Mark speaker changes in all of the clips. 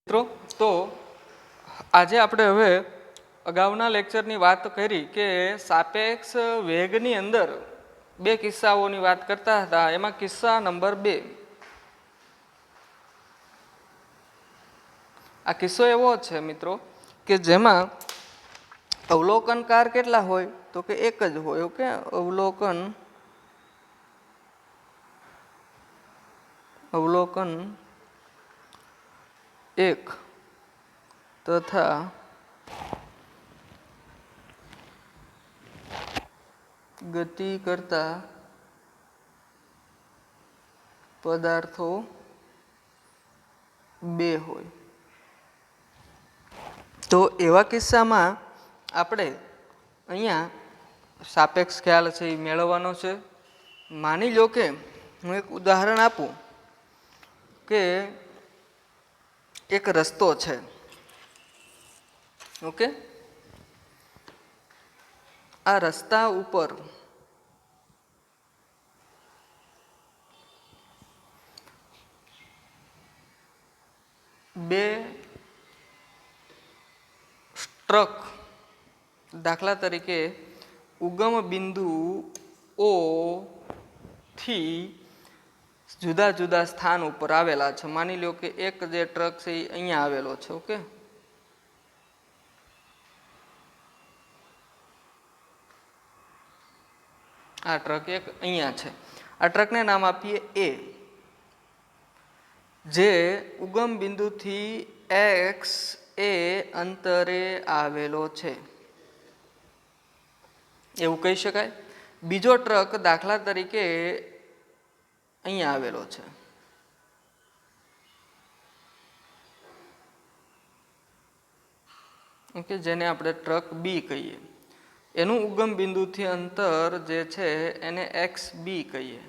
Speaker 1: મિત્રો તો આજે આપણે હવે અગાઉના લેક્ચરની વાત કરી કે સાપેક્ષ વેગની અંદર બે કિસ્સાઓની વાત કરતા હતા. એમાં કિસ્સા નંબર 2, આ કિસ્સો એવો છે મિત્રો કે જેમાં અવલોકનકાર કેટલા હોય તો કે એક જ હોય. ઓકે, અવલોકન એક તથા ગતિ કરતા પદાર્થો બે હોય. તો એવા કિસ્સામાં આપણે અહીંયા સાપેક્ષ ખ્યાલ છે એ મેળવવાનો છે. માની લો કે હું એક ઉદાહરણ આપું કે એક રસ્તો છે. ઓકે, આ રસ્તા ઉપર બે ટ્રક દાખલા તરીકે ઉગમ બિંદુ O થી જુદા જુદા સ્થાન ઉપર આવેલા છે. માની લો કે એક જે ટ્રક છે એ અહીંયા આવેલો છે. ઓકે, આ ટ્રક એક અહીંયા છે. આ ટ્રકને નામ આપીએ A, જે ઉગમ બિંદુથી x એ અંતરે આવેલો છે એવું કહી શકાય. બીજો ટ્રક દાખલા તરીકે અહીંયા આવેલો છે. ઓકે, જેને આપણે ટ્રક B કહીએ. એનું ઉગમ બિંદુથી અંતર જે છે એને xb કહીએ.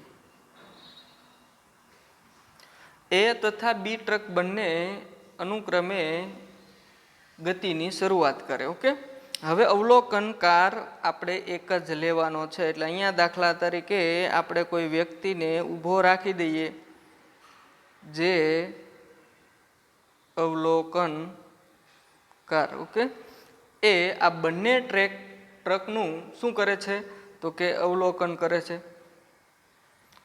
Speaker 1: A તથા B ટ્રક બંને અનુક્રમે ગતિની શરૂઆત કરે. ઓકે, હવે અવલોકનકાર આપણે એક જ લેવાનો છે. એટલે અહીંયા દાખલા તરીકે આપણે કોઈ વ્યક્તિને ઊભો રાખી દઈએ જે અવલોકનકાર. ઓકે, એ આ બંને ટ્રકનું શું કરે છે તો કે અવલોકન કરે છે.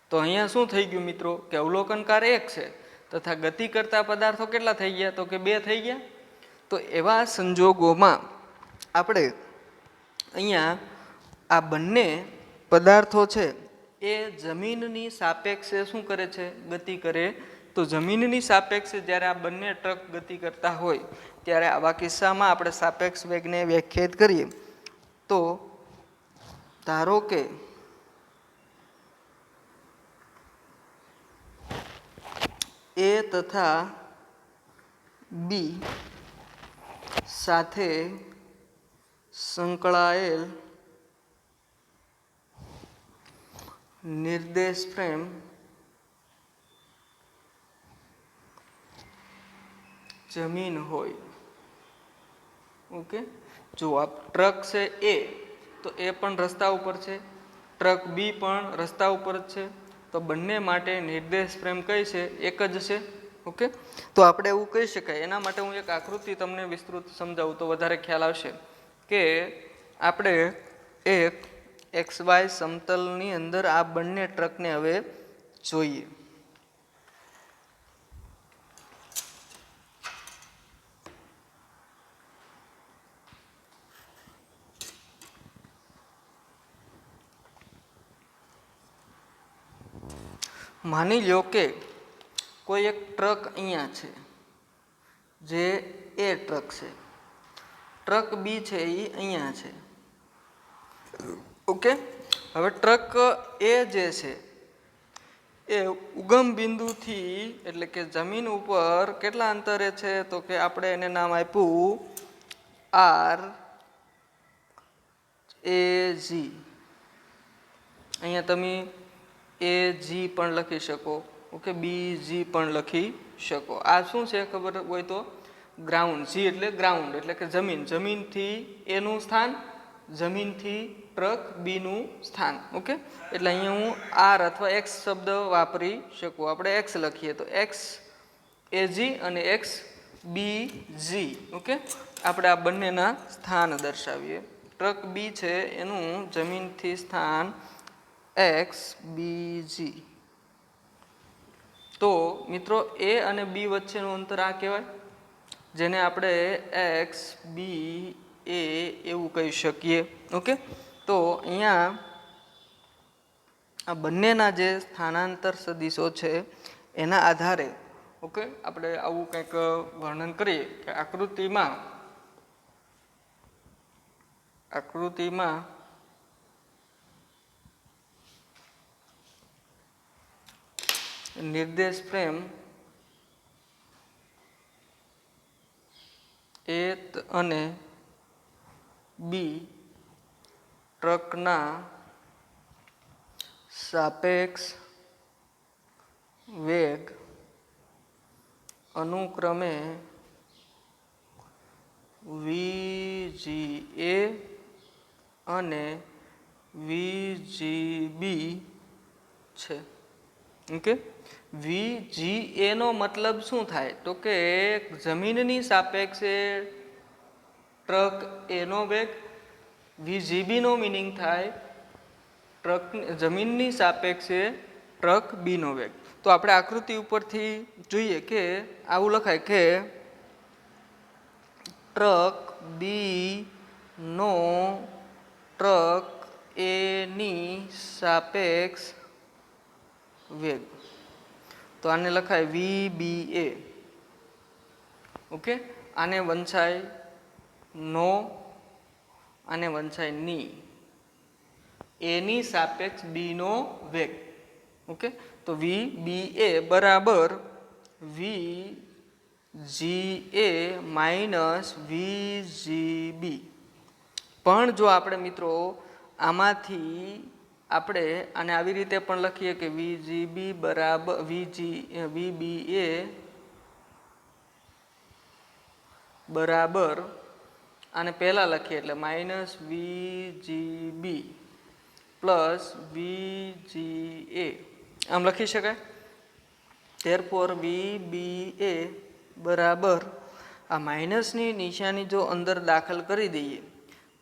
Speaker 1: તો અહીંયા શું થઈ ગયું મિત્રો કે અવલોકનકાર એક છે તથા ગતિ કરતા પદાર્થો કેટલા થઈ ગયા તો કે 2 થઈ ગયા. તો એવા સંજોગોમાં આપણે અહીંયા આ બંને પદાર્થો છે એ જમીનની સાપેક્ષે શું કરે છે, ગતિ કરે. તો જમીનની સાપેક્ષે જ્યારે આ બંને ટ્રક ગતિ કરતા હોય ત્યારે આવા કિસ્સામાં આપણે સાપેક્ષ વેગને વ્યાખ્યાયિત કરીએ. તો ધારો કે A તથા B સાથે સંકળાયેલ નિર્દેશ ફ્રેમ જમીન હોય. ઓકે, જો આ ટ્રક છે A તો એ પણ રસ્તા ઉપર છે, ટ્રક B પણ રસ્તા ઉપર જ છે. તો બંને માટે નિર્દેશ ફ્રેમ કઈ છે, એક જ છે. ઓકે, તો આપણે એવું કહી શકાય. એના માટે હું એક આકૃતિ તમને વિસ્તૃત સમજાવું તો વધારે ખ્યાલ આવશે કે આપણે એક XY સમતલની અંદર આ બંને ટ્રકને હવે જોઈએ. માની લો કે કોઈ એક ટ્રક અહીંયા છે જે A ટ્રક છે, ટ્રક B છે એ અહીંયા છે. ઓકે, હવે ટ્રક A જે છે એ ઉગમ બિંદુથી એટલે કે જમીન ઉપર કેટલા અંતરે છે તો કે આપણે એને નામ આપ્યું RAG. અહીંયા તમે AG પણ લખી શકો. ઓકે, BG પણ લખી શકો. આ શું છે ખબર હોય તો ગ્રાઉન્ડ. G એટલે ગ્રાઉન્ડ એટલે કે જમીન, જમીનથી A નું સ્થાન, જમીનથી ટ્રક B નું સ્થાન. ઓકે, એટલે અહીંયા હું R અથવા X શબ્દ વાપરી શકું. આપણે X લખીએ તો X AG અને X બી જી. ઓકે, આપણે આ બંનેના સ્થાન દર્શાવીએ. ટ્રક બી છે એનું જમીનથી સ્થાન એક્સ બી જી. તો મિત્રો એ અને બી વચ્ચેનું અંતર આ કહેવાય, જેને આપણે એક્સ બી એ એવું કહી શકીએ. ઓકે, તો અહીંયા આ બંનેના જે સ્થાનાંતર સદિશો છે એના આધારે ઓકે આપણે આવું કંઈક વર્ણન કરીએ કે આકૃતિમાં નિર્દેશ ફ્રેમ એ અને બી ટ્રકના સાપેક્ષ વેગ અનુક્રમે VGA અને VGB છે. ઓકે, VGA નો મતલબ શું થાય તો કે જમીનની સાપેક્ષે ટ્રક એનો વેગ, VGB નો મિનિંગ થાય ટ્રક જમીનની સાપેક્ષે ટ્રક બીનો વેગ. તો આપણે આકૃતિ ઉપરથી જોઈએ કે આવું લખાય કે ટ્રક બી નો ટ્રક એની સાપેક્ષ વેગ. તો આને લખાય VBA. ઓકે, આને વંચાય નો, આને વંચાય ની. એની સાપેક્ષ બી નો વેગ. ઓકે, તો VBA બરાબર VGA માઇનસ VGB. પણ જો આપણે મિત્રો આમાંથી આપણે આને આવી રીતે પણ લખીએ કે VGB બરાબર VBA બરાબર આને પહેલાં લખીએ એટલે માઇનસ VGB પ્લસ VGA આમ લખી શકાય. ધેરફોર VBA બરાબર આ માઇનસની નિશાની જો અંદર દાખલ કરી દઈએ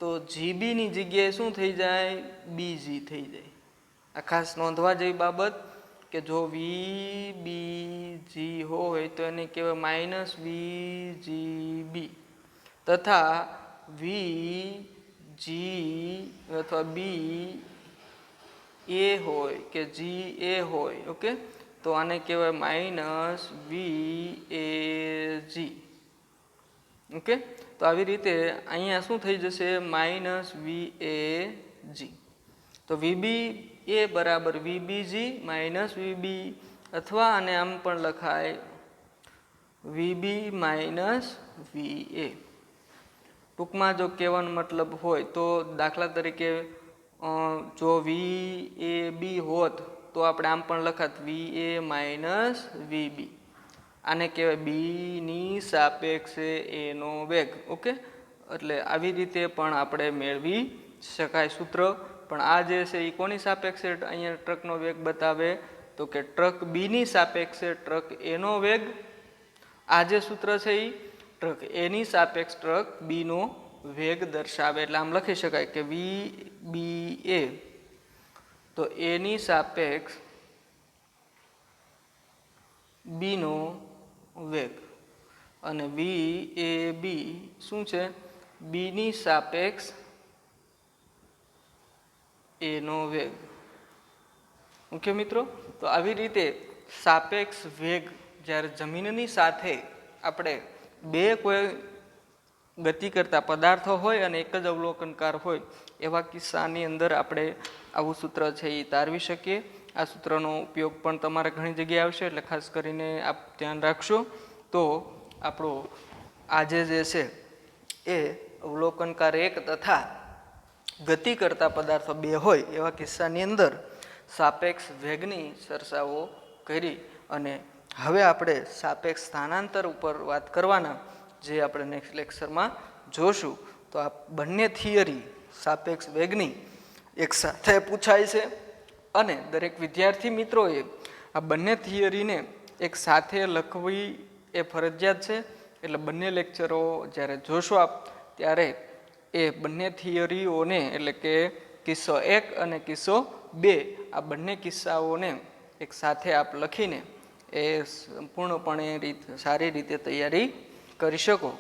Speaker 1: તો જીબીની જગ્યાએ શું થઈ જાય, બીજી થઈ જાય. આ ખાસ નોંધવા જેવી બાબત કે જો VBG હોય તો એને કહેવાય માઇનસ VGB તથા VG અથવા બી એ હોય કે GA હોય ઓકે તો આને કહેવાય માઇનસ VAG. ઓકે, તો આવી રીતે અહીંયા શું થઈ જશે માઇનસ VAG. તો VBA બરાબર VBG માઇનસ VB અથવા આને આમ પણ લખાય VB માઇનસ VA. ટૂંકમાં જો કહેવાનો મતલબ હોય તો દાખલા તરીકે જો VAB હોત તો આપણે આમ પણ લખાત VA માઇનસ VB. આને કહેવાય બીની સાપેક્ષે એનો વેગ. ઓકે, એટલે આવી રીતે પણ આપણે મેળવી શકાય સૂત્ર. પણ આ જે છે એ કોની સાપેક્ષે અહીંયા ટ્રકનો વેગ બતાવે તો કે ટ્રક બીની સાપેક્ષે ટ્રક એનો વેગ. આ જે સૂત્ર છે એ ટ્રક એની સાપેક્ષ ટ્રક બીનો વેગ દર્શાવે. એટલે આમ લખી શકાય કે VBA તો એની સાપેક્ષ બીનો વેગ અને VAB શું છે બીની સાપેક્ષ એનો વેગ. ઓકે મિત્રો, તો આવી રીતે સાપેક્ષ વેગ જ્યારે જમીનની સાથે આપણે બે કોઈ ગતિ કરતા પદાર્થો હોય અને એક જ અવલોકનકાર હોય એવા કિસ્સાની અંદર આપણે આવું સૂત્ર છે એ તારવી શકીએ. આ સૂત્રનો ઉપયોગ પણ તમારે ઘણી જગ્યાએ આવશે એટલે ખાસ કરીને આપ ધ્યાન રાખશો. તો આપણો આજે જે છે એ અવલોકનકાર એક તથા ગતિ કરતા પદાર્થો બે હોય એવા કિસ્સાની અંદર સાપેક્ષ વેગની ચર્ચાઓ કરી અને હવે આપણે સાપેક્ષ સ્થાનાંતર ઉપર વાત કરવાના જે આપણે નેક્સ્ટ લેક્ચરમાં જોશું. તો આ બંને થિયરી સાપેક્ષ વેગની એક સાથે પૂછાય છે અને દરેક વિદ્યાર્થી મિત્રોએ આ બંને થિયરીને એક સાથે લખવી એ ફરજિયાત છે. એટલે બંને લેક્ચરો જ્યારે જોશો આપ ત્યારે એ બંને થિયરીઓને એટલે કે કિસ્સો 1 અને કિસ્સો 2 આ બંને કિસ્સાઓને એક સાથે આપ લખીને એ સંપૂર્ણપણે સારી રીતે તૈયારી કરી શકો.